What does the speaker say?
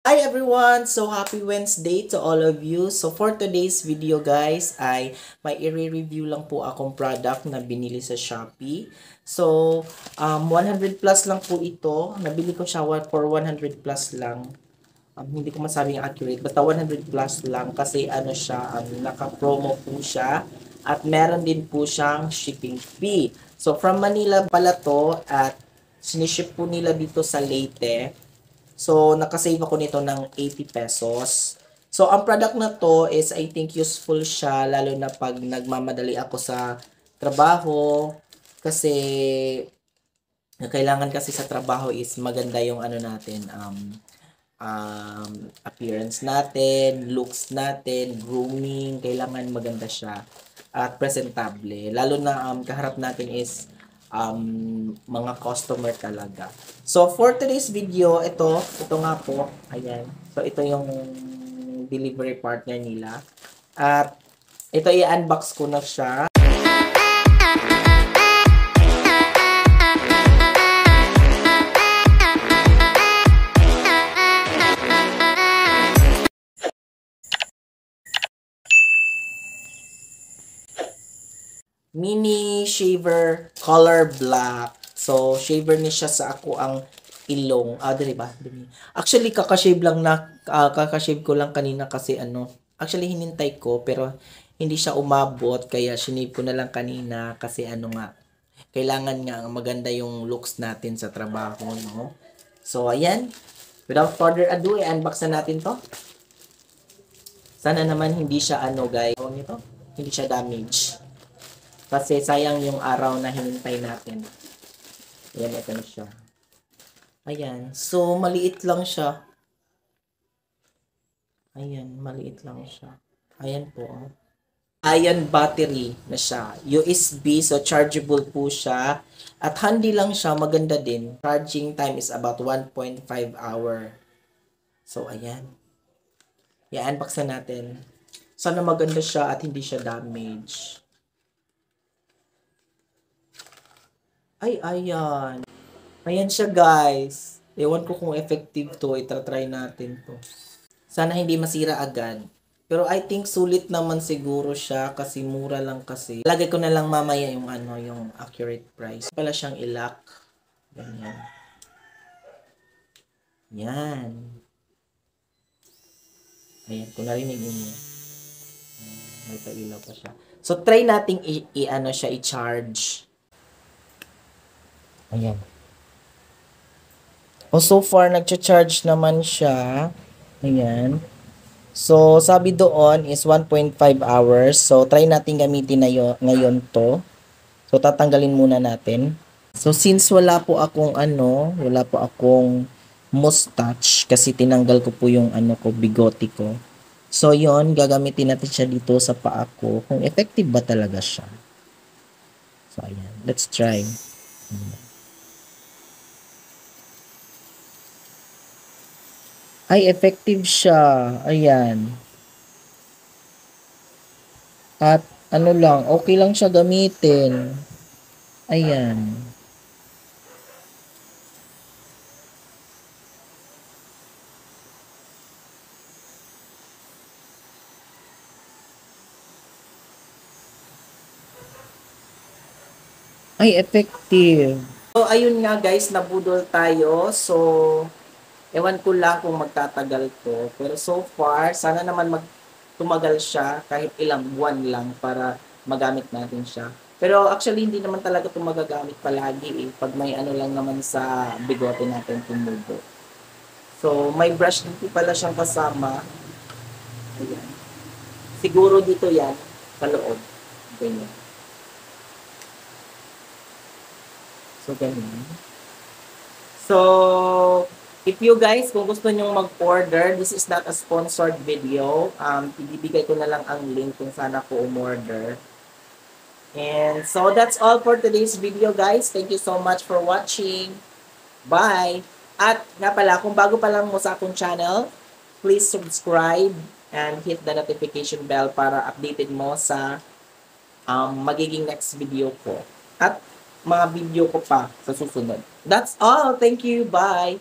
Hi everyone! So happy Wednesday to all of you. So for today's video guys ay may i-review lang po akong product na binili sa Shopee. So 100 plus lang po ito. Nabili ko siya for 100 plus lang. Hindi ko masabing accurate basta 100 plus lang kasi ano siya, naka-promo po siya at meron din po siyang shipping fee. So from Manila pala to at siniship po nila dito sa Leyte. So, nakasave ako nito ng 80 pesos. So, ang product na to is I think useful siya lalo na pag nagmamadali ako sa trabaho kasi kailangan kasi sa trabaho is maganda yung ano natin appearance natin, looks natin, grooming, kailangan maganda siya at presentable. Lalo na kaharap natin is mga customer talaga. So, for today's video, ito nga po, ayan. So, ito yung delivery partner nila. At ito i-unbox ko na siya. Mini shaver color black. So, shaver ni siya sa ako ang ilong. Dili ba? Dili. Actually, kakashave ko lang kanina kasi actually hinintay ko pero hindi siya umabot kaya shinave ko na lang kanina kasi kailangan nga maganda yung looks natin sa trabaho, no? So, ayan. Without further ado, i-unbox na natin to. Sana naman hindi siya guys. Nito, hindi siya damage. Kasi sayang yung araw na hinintay natin. Ayan, ito na siya. Ayan. So, maliit lang siya. Ayan, maliit lang siya. Ayan po. Iron battery na siya. USB, so chargeable po siya. At handy lang siya, maganda din. Charging time is about 1.5 hour. So, ayan. I-unbox na natin. Sana maganda siya at hindi siya damage. Ay, ayan. Ayan siya, guys. Ewan ko kung effective to. Itra-try natin to. Sana hindi masira agad. Pero I think sulit naman siguro siya kasi mura lang kasi. Lagay ko na lang mamaya yung accurate price. Pala siyang ilock. Ganyan. Yan. Ayan, kung narinig niyo. May pailaw pa siya. So, try nating siya, i-charge. Ayan. So far, nagcha-charge naman siya. Ayan. So, sabi doon is 1.5 hours. So, try natin gamitin na ngayon to. So, tatanggalin muna natin. So, since wala po akong mustache kasi tinanggal ko po yung bigote ko. So, yon gagamitin natin siya dito sa paa ko. Kung effective ba talaga siya. So, ayan. Let's try. Ay, effective siya. Ayan. At okay lang siya gamitin. Ayan. Ay, effective. So, ayun nga guys, nabudol tayo. So, ewan ko lang kung magtatagal to. Pero so far, sana naman tumagal siya kahit ilang buwan lang para magamit natin siya. Pero actually, hindi naman talaga ito magagamit palagi eh. Pag may lang naman sa bigote natin tumubo. So, may brush dito pala siyang kasama. Ayan. Siguro dito yan, sa loob. Ganyan. So, ganyan. So, if you guys, kung gusto nyo mag-order, this is not a sponsored video. Ibibigay ko na lang ang link kung saan ako umorder. And so, that's all for today's video, guys. Thank you so much for watching. Bye! At nga pala, kung bago pa lang mo sa akong channel, please subscribe and hit the notification bell para updated mo sa magiging next video ko. At mga video ko pa sa susunod. That's all. Thank you. Bye!